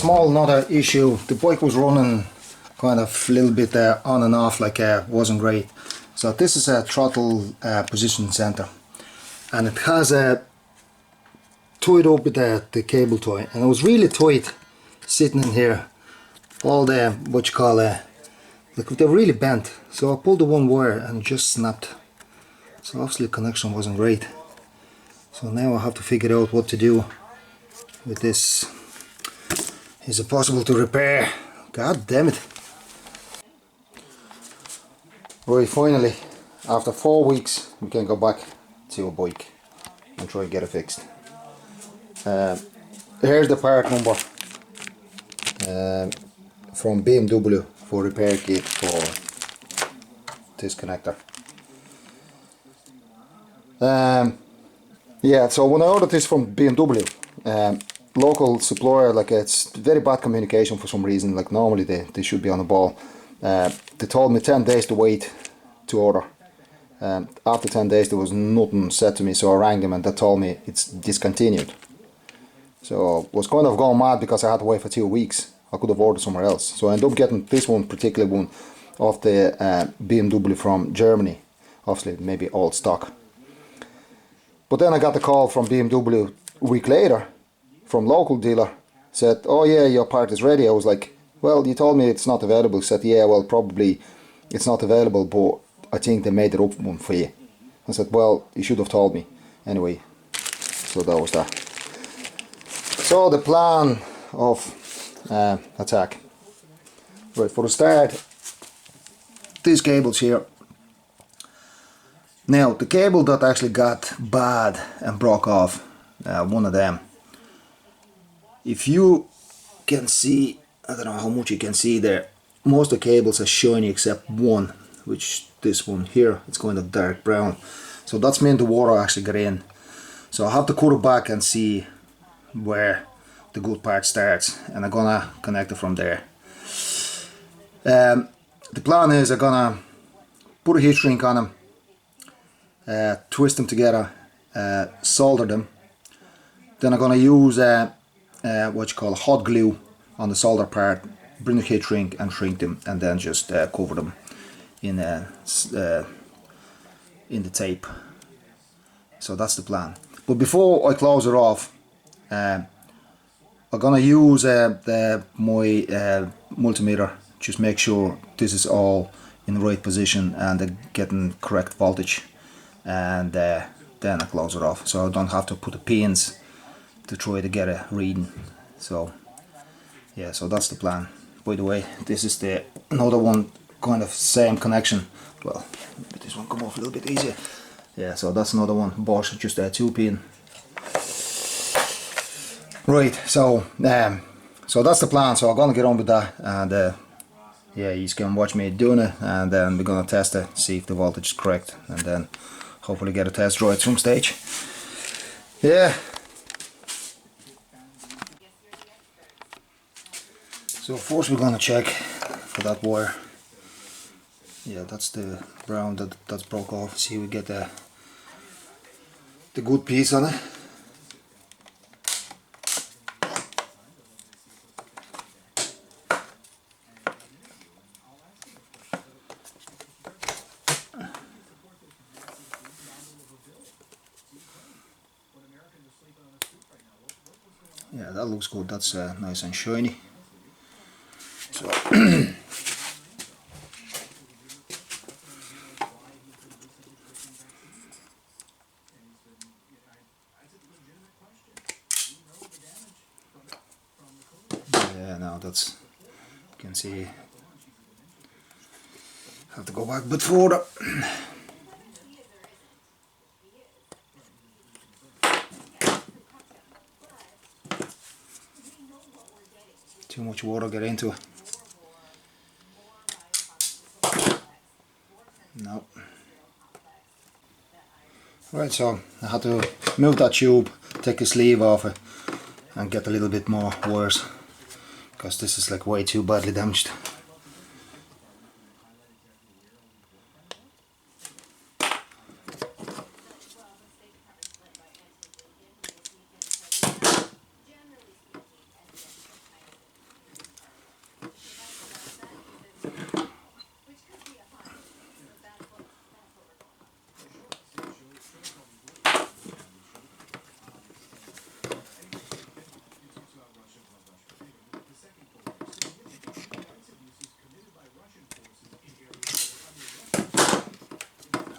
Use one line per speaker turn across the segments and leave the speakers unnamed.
small another issue. The bike was running kind of a little bit on and off, like wasn't great. So this is a throttle position center, and it has a tied up with the cable tie, and it was really tight sitting in here. All the what you call like they're really bent. So I pulled the one wire and it just snapped. So obviously the connection wasn't great. So now I have to figure out what to do with this. Is it possible to repair? God damn it. Right, finally, after 4 weeks we can go back to a bike and try and get it fixed. Here's the part number from BMW for repair kit for this connector. Yeah, so when I ordered this from BMW, local supplier, like it's very bad communication for some reason. Like normally they should be on the ball. They told me 10 days to wait to order. After 10 days there was nothing said to me, so I rang them and they told me it's discontinued. So I was kind of going mad because I had to wait for 2 weeks. I could have ordered somewhere else. So I ended up getting this one, particular one, off the BMW from Germany. Obviously maybe old stock. But then I got the call from BMW a week later from local dealer. Said, oh yeah, your part is ready. I was like, well, you told me it's not available. He said, yeah, well, probably it's not available, but I think they made it up one for you. I said, well, you should have told me. Anyway, so that was that. So the plan of attack. Right, for the start, these cables here. Now, the cable that actually got bad and broke off, one of them. If you can see, I don't know how much you can see there, most of the cables are shiny except one, which this one here, it's kind of dark brown. So that's meant the water actually got in. So I have to cut it back and see where the good part starts, and I'm gonna connect it from there. The plan is I'm gonna put a heat shrink on them, twist them together, solder them. Then I'm gonna use what you call hot glue on the solder part, bring the heat shrink and shrink them, and then just cover them in the tape. So that's the plan. But before I close it off, I'm gonna use my multimeter, just make sure this is all in the right position and getting correct voltage, and then I close it off, so I don't have to put the pins to try to get a reading. So yeah, so that's the plan. By the way, this is the another one, kind of same connection. Well, this one come off a little bit easier. Yeah, so that's another one, Bosch, just a 2-pin. Right, so so that's the plan. So I'm gonna get on with that, and yeah, you can watch me doing it, and then we're gonna test it, see if the voltage is correct, and then hopefully get a test drive at some stage. Yeah. So first we're gonna check for that wire. Yeah, that's the brown that's broke off. See, we get the good piece on it. Yeah, that looks good. That's nice and shiny. So yeah, now that's, you can see, have to go back a bit further. Too much water get into it. No. Right, so I had to move that tube, take the sleeve off it, and get a little bit more wires, because this is like way too badly damaged.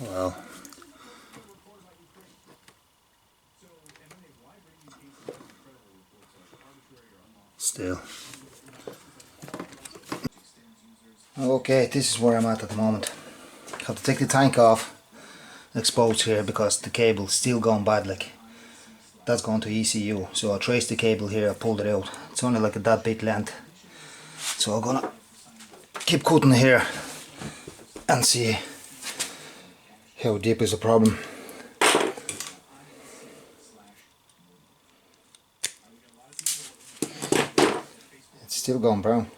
Well, still. Okay, this is where I'm at the moment. I have to take the tank off, exposed here, because the cable's still going bad. Like, that's going to ECU. So I traced the cable here, I pulled it out. It's only like a that bit length. So I'm gonna keep cutting here and see how deep is the problem. It's still going brown.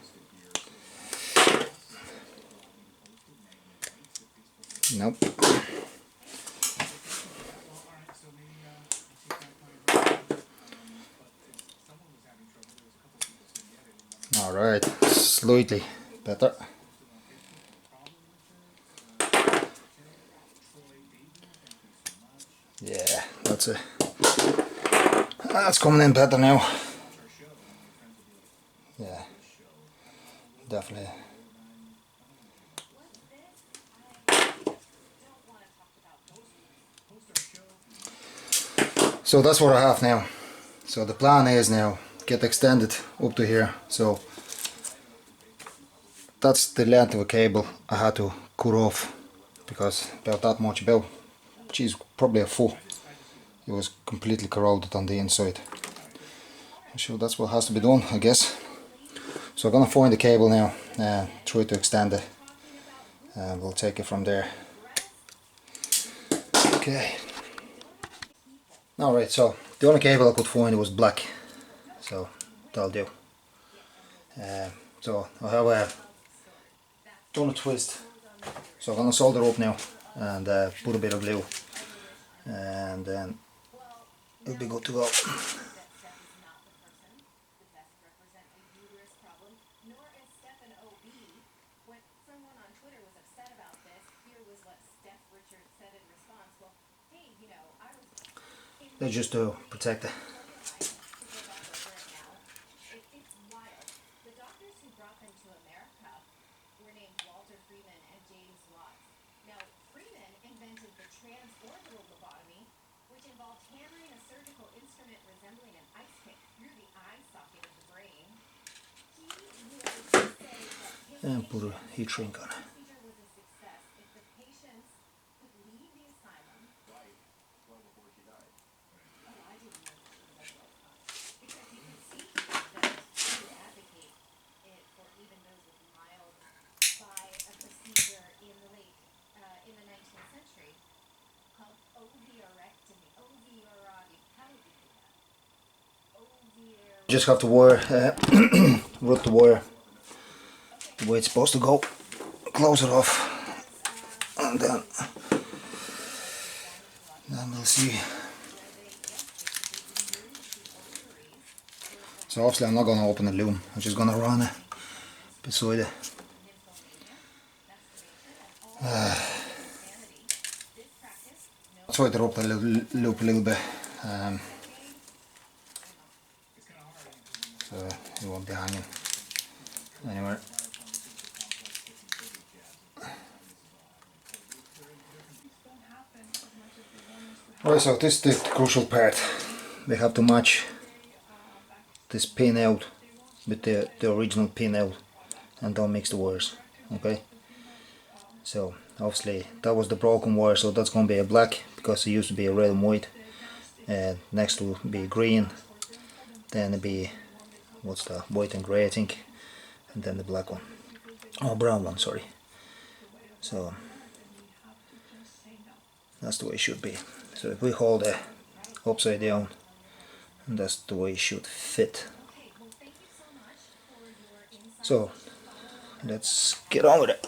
Nope. Alright, slightly better. Yeah, that's it. That's coming in better now. Yeah, definitely. So that's what I have now. So the plan is now get extended up to here. So that's the length of a cable I had to cut off, because about that much, about, geez, probably a foot. It was completely corroded on the inside. So that's what has to be done, I guess. So I'm gonna find the cable now and try to extend it, and we'll take it from there. Okay. Alright, so the only cable I could find was black, so that'll do. So I have done a twist, so I'm gonna solder up now and put a bit of glue, and then it'll be good to go. They're just to protect it. And put a heat shrink on it. Just have to wire, route the wire the way it's supposed to go, close it off, and then we'll see. So obviously I'm not going to open the loom, I'm just going to run it beside it. Try to up the loop a little bit, so it won't be hanging anywhere. Right, so this is the crucial part. We have to match this pin out with the original pin out, and don't mix the wires, okay? So obviously that was the broken wire, so that's going to be a black, because it used to be a red and white. Next will be green, then it'll be, what's that, white and grey I think, and then the black one, oh, brown one, sorry. So that's the way it should be. So if we hold it upside down, and that's the way it should fit. So let's get on with it.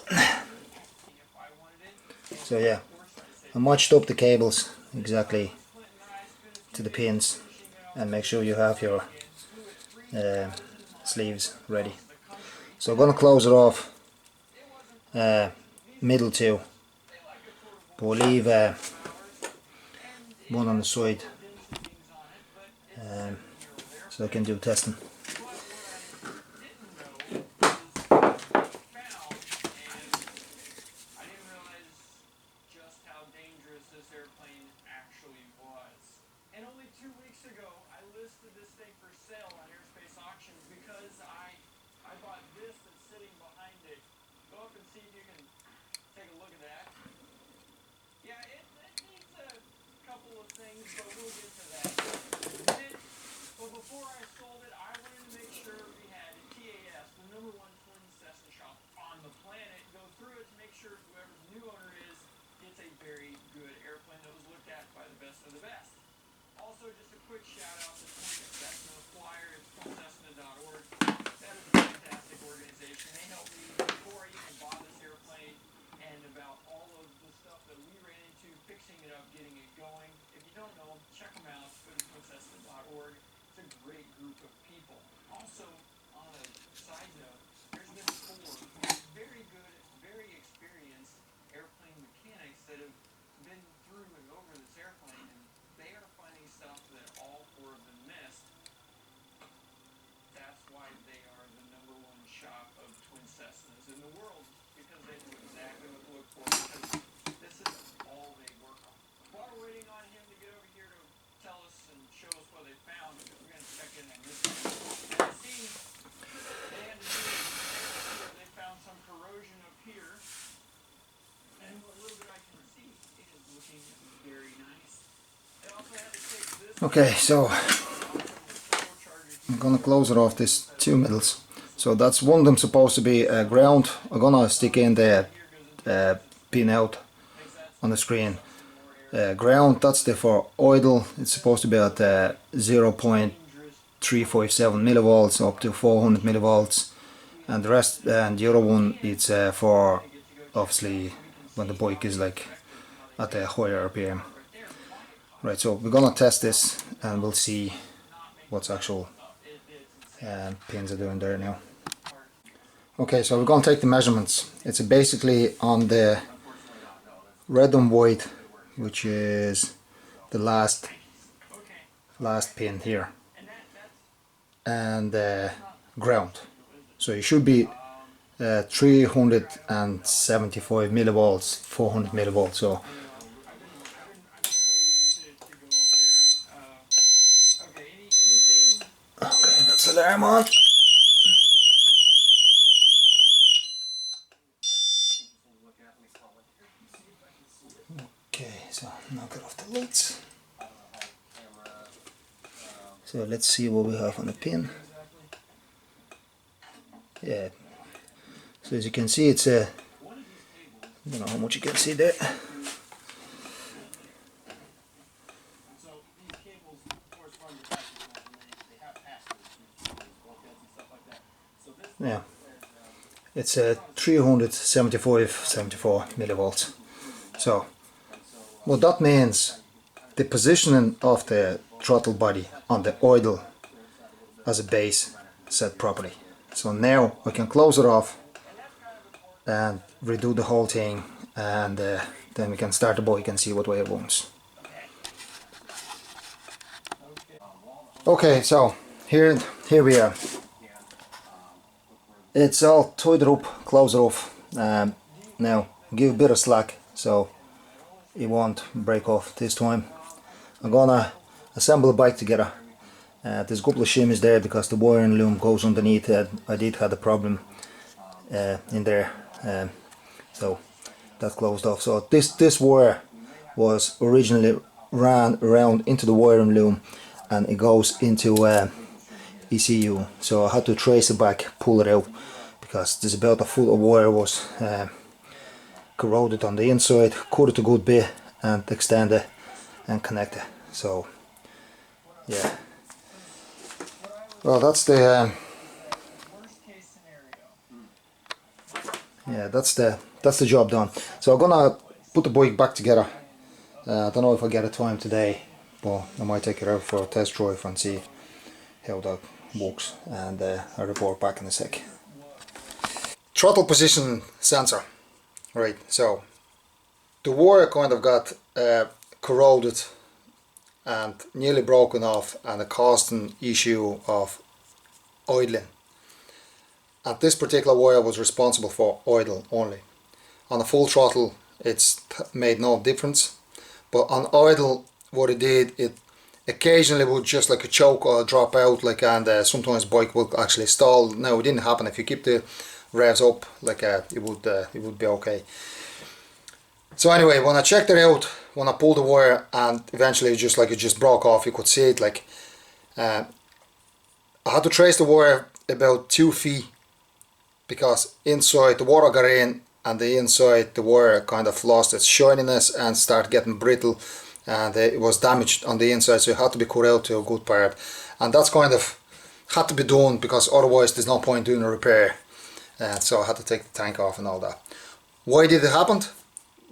So yeah, I matched up the cables exactly to the pins, and make sure you have your sleeves ready. So I'm going to close it off middle two, but we'll leave one on the side so I can do testing.
but we'll get to that in a minute. But before I sold it, I wanted to make sure we had TAS, the #1 twin Cessna shop on the planet, go through it to make sure whoever the new owner is gets a very good airplane that was looked at by the best of the best. Also, just a quick shout out to Twin Cessna Flyer. It's twincessna.org. That is a fantastic organization. They helped me before I even bought this airplane and about all of the stuff that we ran into, fixing it up, getting it going. If you don't know them, check them out. Go to twincessna.org. It's a great group of people. Also, on a side note, there's been 4 very good, very experienced airplane mechanics that have been through and over this airplane, and they are finding stuff that all 4 of them missed. That's why they are the #1 shop of twin Cessnas in the world, because they know exactly what to look for, because this is all they work on. While we're waiting on him to get over here to tell us and show us what they found, because we're going to check in on this one. See, they had to do it. They found some corrosion up here, and what little bit I can see, it is looking very nice. They also had to take this.
Okay, so I'm gonna close it off these 2 middles. So that's one of them supposed to be ground. I'm gonna stick in the pin out on the screen. Ground, that's the for idle. It's supposed to be at 0.357 millivolts up to 400 millivolts, and the rest, and the other one, it's for obviously when the bike is like at a higher RPM. Right, so we're gonna test this and we'll see what's actual pins are doing there now. Okay, so we're gonna take the measurements. It's basically on the red and white, which is the last pin here, and ground. So it should be 375 millivolts, 400 millivolts. So okay, that's alarm on. Okay, so knock it off the lights. So let's see what we have on the pin. Yeah. So as you can see, it's a, I don't know how much you can see there. Yeah, it's a 374 millivolts. So what that means, the positioning of the throttle body on the idle as a base set properly. So now I can close it off and redo the whole thing, and then we can start the bike and see what way it runs. Okay, so here we are. It's all tied up, close it off. Now give a bit of slack so it won't break off this time. I'm gonna assemble the bike together. There's a couple of shimmies there because the wiring loom goes underneath it. I did have a problem in there, so that closed off. So this wire was originally ran around into the wiring loom, and it goes into ECU. So I had to trace it back, pull it out, because there's about a foot of wire was corroded on the inside. Cut it a good bit and extend it and connect it. So yeah, well, that's the yeah, that's the job done. So I'm gonna put the bike back together. I don't know if I get a time today, but I might take it out for a test drive and see how that works, and I'll report back in a sec. Throttle position sensor. Right, so the wire kind of got corroded and nearly broken off, and it caused an issue of idling. And this particular wire was responsible for idle only. On a full throttle it's made no difference, but on idle what it did, it occasionally would just like a choke or drop out, like, and sometimes bike will actually stall. Now it didn't happen. If you keep the revs up, like it would be okay. So anyway, when I checked it out when I pulled the wire, and eventually it just broke off. You could see it. Like I had to trace the wire about 2 feet, because inside the water got in, and the inside the wire kind of lost its shininess and started getting brittle, and it was damaged on the inside, so it had to be cut out to a good part. And that's kind of had to be done, because otherwise there's no point doing a repair. So I had to take the tank off and all that. Why did it happen?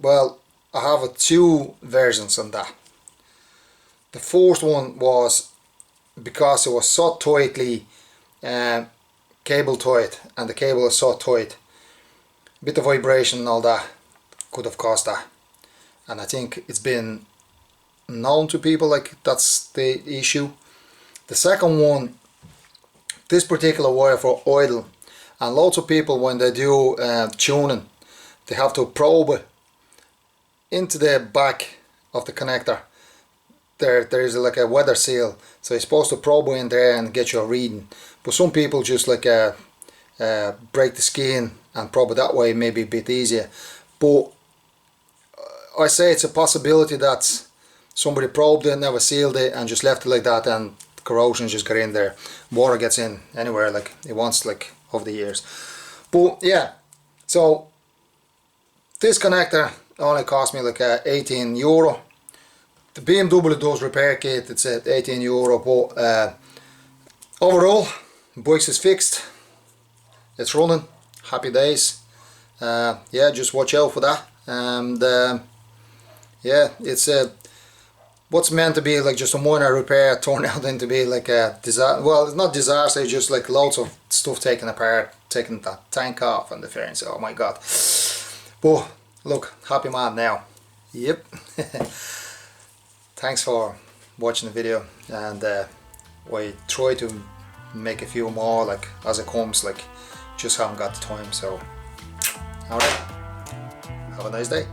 Well, I have two versions on that. The first one was because it was so tightly cable tight, and the cable is so tight, a bit of vibration and all that could have caused that. And I think it's been known to people like that's the issue. The second one, this particular wire for idle, and lots of people when they do tuning, they have to probe it into the back of the connector. There is like a weather seal, so you're supposed to probe in there and get your reading. But some people just like break the skin and probe it that way, maybe a bit easier. But I say it's a possibility that somebody probed it, never sealed it, and just left it like that, and corrosion just got in there. Water gets in anywhere like it wants, like over the years. But yeah, so this connector only cost me like €18. The BMW does repair kit, it's at €18, but overall the bike is fixed, it's running, happy days. Yeah, just watch out for that. And yeah, it's what's meant to be like just a minor repair turned out into be like a disaster. Well, it's not disaster, it's just like loads of stuff taken apart, taking that tank off and the fairness. Oh my god. But look, happy man now. Yep. Thanks for watching the video, and I try to make a few more like as it comes, like just haven't got the time. So alright, have a nice day.